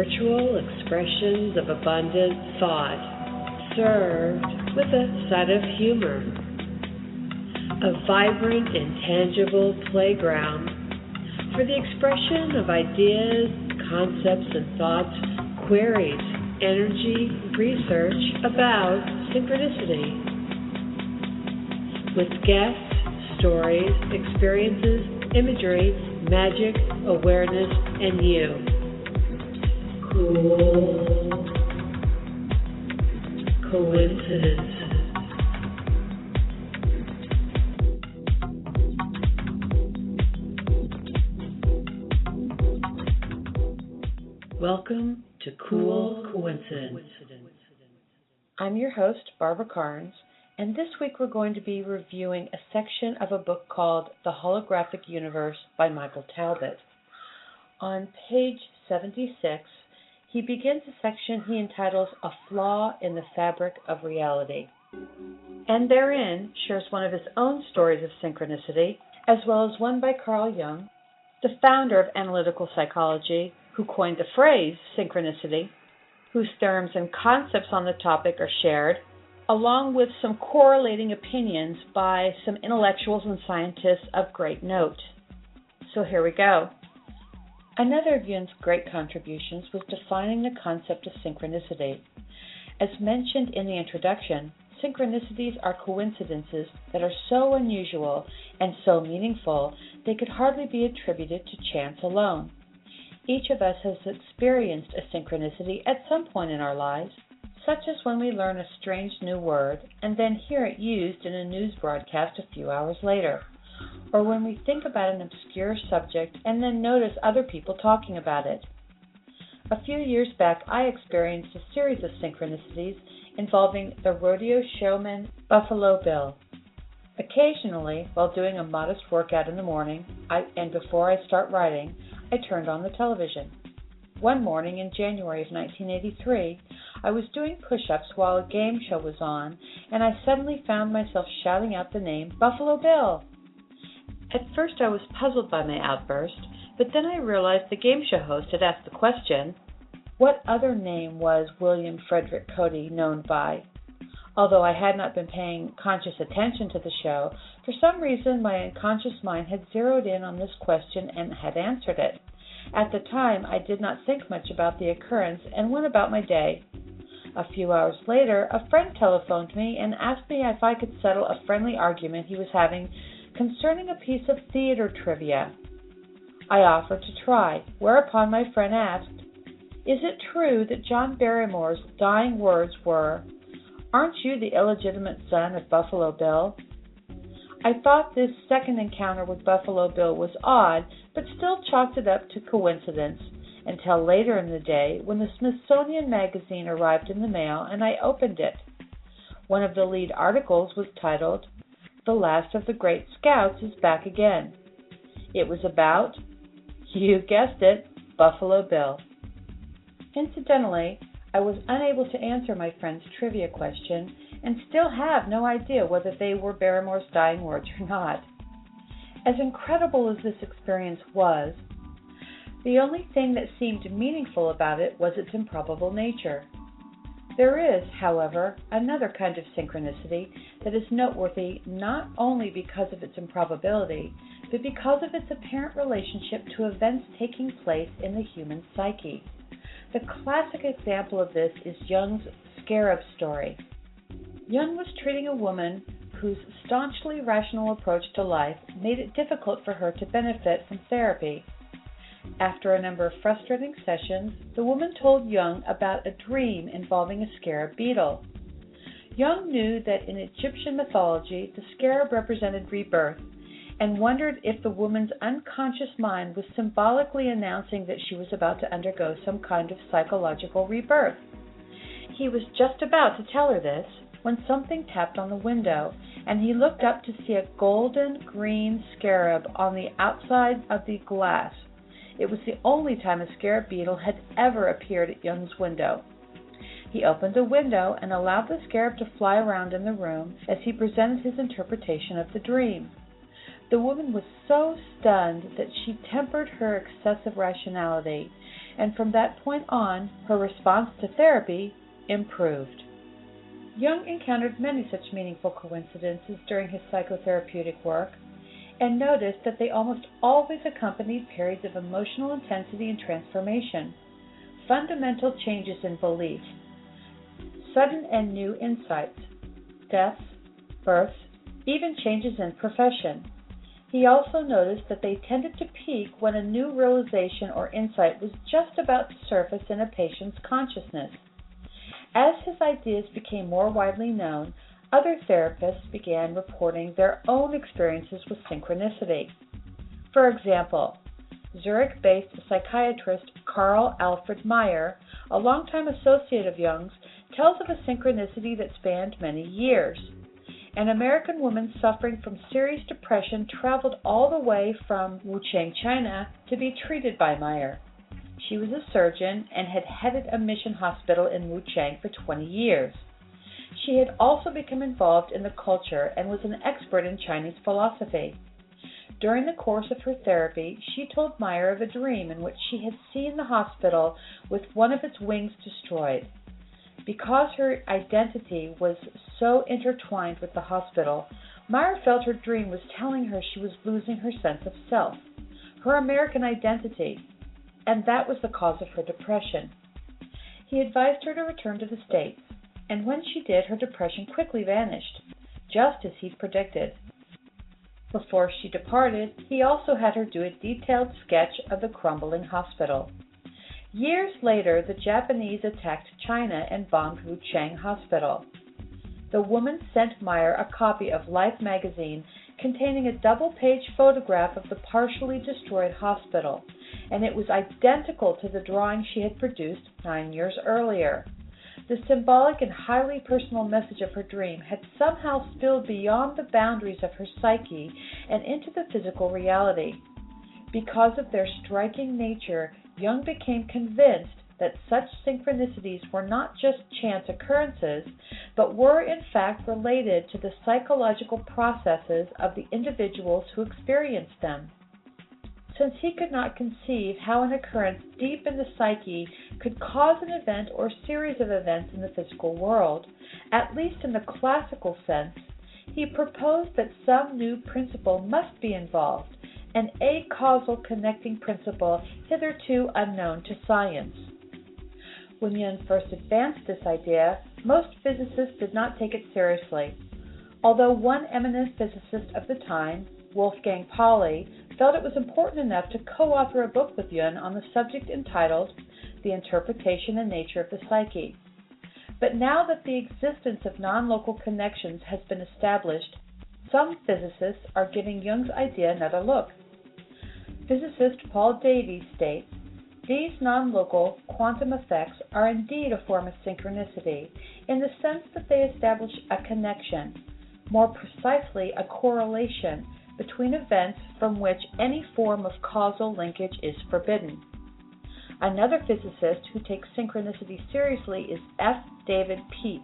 spiritual expressions of abundant thought, served with a side of humor. A vibrant, intangible playground for the expression of ideas, concepts, and thoughts, queries, energy, research about synchronicity. With guests, stories, experiences, imagery, magic, awareness, and you. Cool coincidence. Welcome to Cool Coincidence. I'm your host, Barbara Karnes, and this week we're going to be reviewing a section of a book called The Holographic Universe by Michael Talbot. On page 76, he begins a section he entitles A Flaw in the Fabric of Reality, and therein shares one of his own stories of synchronicity, as well as one by Carl Jung, the founder of analytical psychology, who coined the phrase synchronicity, whose theorems and concepts on the topic are shared, along with some correlating opinions by some intellectuals and scientists of great note. So here we go. Another of Jung's great contributions was defining the concept of synchronicity. As mentioned in the introduction, synchronicities are coincidences that are so unusual and so meaningful they could hardly be attributed to chance alone. Each of us has experienced a synchronicity at some point in our lives, such as when we learn a strange new word and then hear it used in a news broadcast a few hours later, or when we think about an obscure subject and then notice other people talking about it. A few years back, I experienced a series of synchronicities involving the rodeo showman Buffalo Bill. Occasionally, while doing a modest workout in the morning, and before I start writing, I turned on the television. One morning in January of 1983, I was doing push-ups while a game show was on, and I suddenly found myself shouting out the name Buffalo Bill. At first I was puzzled by my outburst, but then I realized the game show host had asked the question, what other name was William Frederick Cody known by? Although I had not been paying conscious attention to the show, for some reason my unconscious mind had zeroed in on this question and had answered it. At the time, I did not think much about the occurrence and went about my day. A few hours later, a friend telephoned me and asked me if I could settle a friendly argument he was having concerning a piece of theater trivia. I offered to try, whereupon my friend asked, "Is it true that John Barrymore's dying words were, 'Aren't you the illegitimate son of Buffalo Bill?'" I thought this second encounter with Buffalo Bill was odd, but still chalked it up to coincidence, until later in the day when the Smithsonian magazine arrived in the mail and I opened it. One of the lead articles was titled, "The Last of the Great Scouts is Back Again." It was about, you guessed it, Buffalo Bill. Incidentally, I was unable to answer my friend's trivia question and still have no idea whether they were Barrymore's dying words or not. As incredible as this experience was, the only thing that seemed meaningful about it was its improbable nature. There is, however, another kind of synchronicity that is noteworthy not only because of its improbability, but because of its apparent relationship to events taking place in the human psyche. The classic example of this is Jung's scarab story. Jung was treating a woman whose staunchly rational approach to life made it difficult for her to benefit from therapy. After a number of frustrating sessions, the woman told Jung about a dream involving a scarab beetle. Jung knew that in Egyptian mythology, the scarab represented rebirth, and wondered if the woman's unconscious mind was symbolically announcing that she was about to undergo some kind of psychological rebirth. He was just about to tell her this when something tapped on the window, and he looked up to see a golden green scarab on the outside of the glass. It was the only time a scarab beetle had ever appeared at Jung's window. He opened the window and allowed the scarab to fly around in the room as he presented his interpretation of the dream. The woman was so stunned that she tempered her excessive rationality, and from that point on, her response to therapy improved. Jung encountered many such meaningful coincidences during his psychotherapeutic work, and noticed that they almost always accompanied periods of emotional intensity and transformation, fundamental changes in belief, sudden and new insights, deaths, births, even changes in profession. He also noticed that they tended to peak when a new realization or insight was just about to surface in a patient's consciousness. As his ideas became more widely known, other therapists began reporting their own experiences with synchronicity. For example, Zurich-based psychiatrist Carl Alfred Meyer, a longtime associate of Jung's, tells of a synchronicity that spanned many years. An American woman suffering from serious depression traveled all the way from Wuchang, China, to be treated by Meyer. She was a surgeon and had headed a mission hospital in Wuchang for 20 years. She had also become involved in the culture and was an expert in Chinese philosophy. During the course of her therapy, she told Meyer of a dream in which she had seen the hospital with one of its wings destroyed. Because her identity was so intertwined with the hospital, Meyer felt her dream was telling her she was losing her sense of self, her American identity, and that was the cause of her depression. He advised her to return to the States, and when she did, her depression quickly vanished, just as he'd predicted. Before she departed, he also had her do a detailed sketch of the crumbling hospital. Years later, the Japanese attacked China and bombed Wuchang Hospital. The woman sent Meyer a copy of Life magazine containing a double-page photograph of the partially destroyed hospital, and it was identical to the drawing she had produced 9 years earlier. The symbolic and highly personal message of her dream had somehow spilled beyond the boundaries of her psyche and into the physical reality. Because of their striking nature, Jung became convinced that such synchronicities were not just chance occurrences, but were in fact related to the psychological processes of the individuals who experienced them. Since he could not conceive how an occurrence deep in the psyche could cause an event or series of events in the physical world, at least in the classical sense, he proposed that some new principle must be involved, an acausal connecting principle hitherto unknown to science. When Jung first advanced this idea, most physicists did not take it seriously. Although one eminent physicist of the time, Wolfgang Pauli, felt it was important enough to co-author a book with Jung on the subject entitled The Interpretation and Nature of the Psyche. But now that the existence of non-local connections has been established, some physicists are giving Jung's idea another look. Physicist Paul Davies states, "These non-local quantum effects are indeed a form of synchronicity, in the sense that they establish a connection, more precisely a correlation, between events from which any form of causal linkage is forbidden." Another physicist who takes synchronicity seriously is F. David Peat.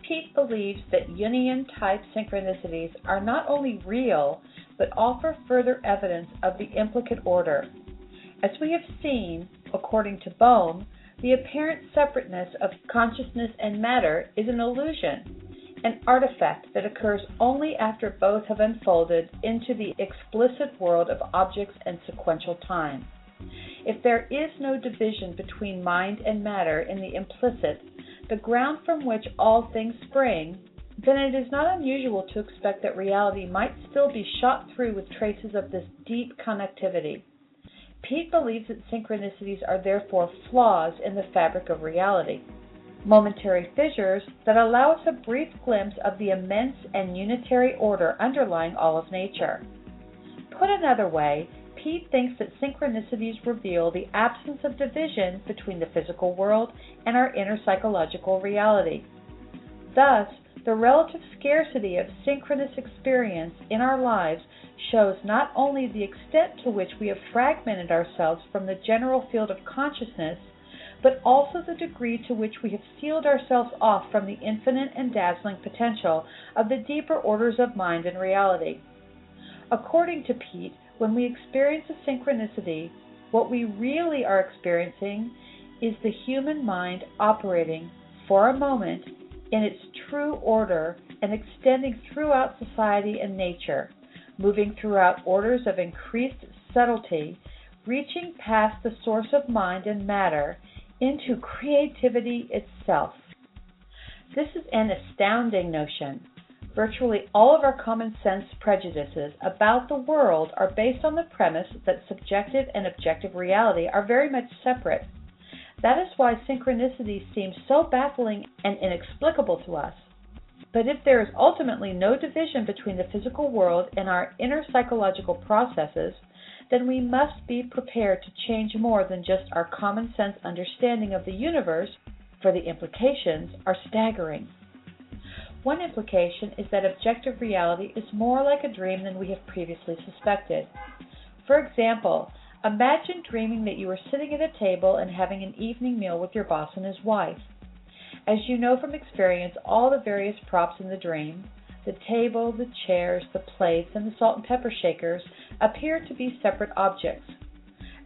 Peat believes that Jungian-type synchronicities are not only real, but offer further evidence of the implicate order. As we have seen, according to Bohm, the apparent separateness of consciousness and matter is an illusion, an artifact that occurs only after both have unfolded into the explicit world of objects and sequential time. If there is no division between mind and matter in the implicit, the ground from which all things spring, then it is not unusual to expect that reality might still be shot through with traces of this deep connectivity. Peat believes that synchronicities are therefore flaws in the fabric of reality, momentary fissures that allow us a brief glimpse of the immense and unitary order underlying all of nature. Put another way, Peat thinks that synchronicities reveal the absence of division between the physical world and our inner psychological reality. Thus, the relative scarcity of synchronous experience in our lives shows not only the extent to which we have fragmented ourselves from the general field of consciousness, but also the degree to which we have sealed ourselves off from the infinite and dazzling potential of the deeper orders of mind and reality. According to Peat, when we experience a synchronicity, What we really are experiencing is the human mind operating for a moment in its true order and extending throughout society and nature, moving throughout orders of increased subtlety, reaching past the source of mind and matter into creativity itself. This is an astounding notion. Virtually all of our common sense prejudices about the world are based on the premise that subjective and objective reality are very much separate. That is why synchronicity seems so baffling and inexplicable to us. But if there is ultimately no division between the physical world and our inner psychological processes, then we must be prepared to change more than just our common sense understanding of the universe, for the implications are staggering. One implication is that objective reality is more like a dream than we have previously suspected. For example, imagine dreaming that you are sitting at a table and having an evening meal with your boss and his wife. As you know from experience, all the various props in the dream, the table, the chairs, the plates, and the salt and pepper shakers, appear to be separate objects.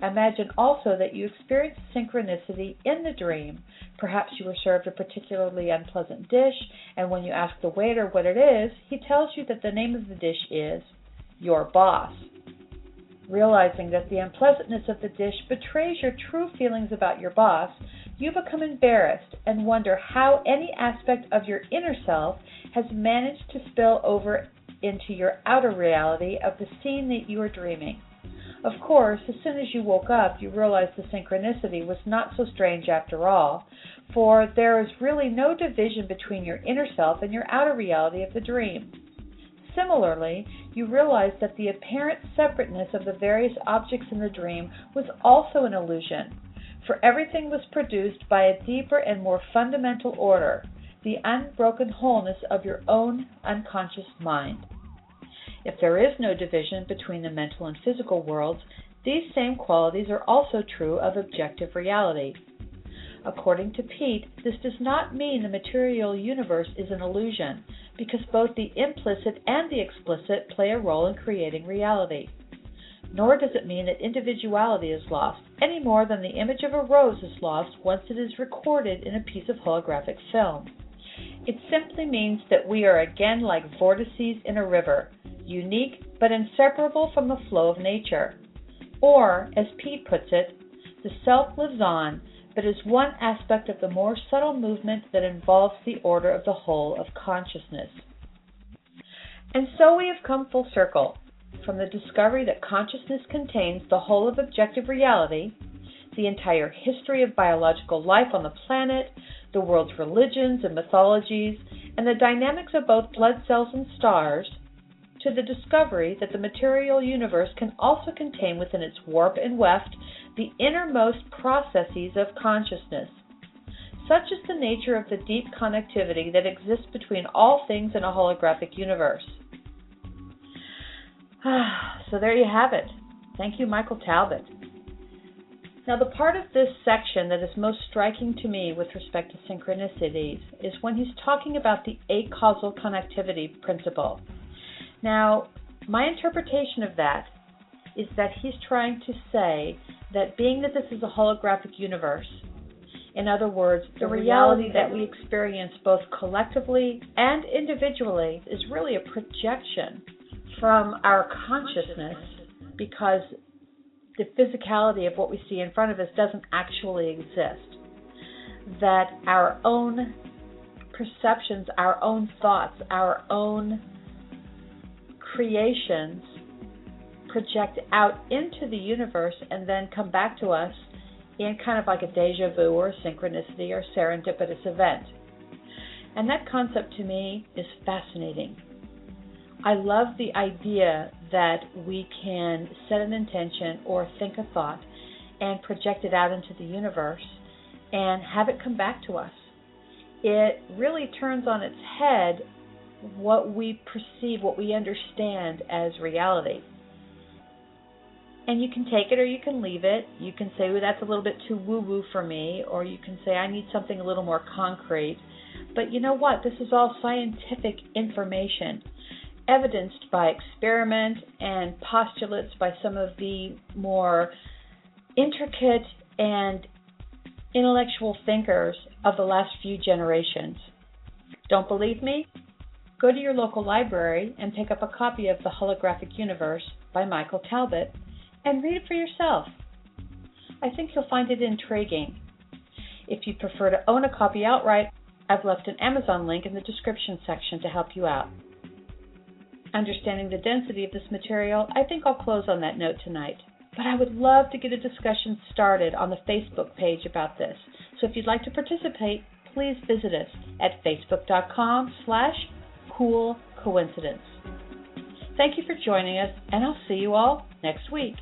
Imagine also that you experience synchronicity in the dream. Perhaps you were served a particularly unpleasant dish, and when you ask the waiter what it is, he tells you that the name of the dish is your boss. Realizing that the unpleasantness of the dish betrays your true feelings about your boss, you become embarrassed and wonder how any aspect of your inner self has managed to spill over into your outer reality of the scene that you are dreaming. Of course, as soon as you woke up, you realized the synchronicity was not so strange after all, for there is really no division between your inner self and your outer reality of the dream. Similarly, you realize that the apparent separateness of the various objects in the dream was also an illusion, for everything was produced by a deeper and more fundamental order, the unbroken wholeness of your own unconscious mind. If there is no division between the mental and physical worlds, these same qualities are also true of objective reality. According to Pete, this does not mean the material universe is an illusion, because both the implicit and the explicit play a role in creating reality. Nor does it mean that individuality is lost, any more than the image of a rose is lost once it is recorded in a piece of holographic film. It simply means that we are again like vortices in a river, unique but inseparable from the flow of nature. Or, as Pete puts it, the self lives on, but is one aspect of the more subtle movement that involves the order of the whole of consciousness. And so we have come full circle, from the discovery that consciousness contains the whole of objective reality, the entire history of biological life on the planet, the world's religions and mythologies, and the dynamics of both blood cells and stars, to the discovery that the material universe can also contain within its warp and weft the innermost processes of consciousness. Such is the nature of the deep connectivity that exists between all things in a holographic universe. So there you have it. Thank you, Michael Talbot. Now, the part of this section that is most striking to me with respect to synchronicities is when he's talking about the acausal connectivity principle. Now, my interpretation of that is that he's trying to say that being that this is a holographic universe, in other words, the reality that we experience both collectively and individually is really a projection from our consciousness, because the physicality of what we see in front of us doesn't actually exist. That our own perceptions, our own thoughts, our own creations project out into the universe and then come back to us in kind of like a deja vu or a synchronicity or serendipitous event. And that concept to me is fascinating. I love the idea that we can set an intention or think a thought and project it out into the universe and have it come back to us. It really turns on its head what we perceive, what we understand as reality. And you can take it or you can leave it. You can say, well, that's a little bit too woo-woo for me, or you can say, I need something a little more concrete. But you know what? This is all scientific information, evidenced by experiment and postulates by some of the more intricate and intellectual thinkers of the last few generations. Don't believe me? Go to your local library and pick up a copy of The Holographic Universe by Michael Talbot and read it for yourself. I think you'll find it intriguing. If you prefer to own a copy outright, I've left an Amazon link in the description section to help you out. Understanding the density of this material, I think I'll close on that note tonight. But I would love to get a discussion started on the Facebook page about this. So if you'd like to participate, please visit us at facebook.com/coolcoincidence. Thank you for joining us, and I'll see you all next week.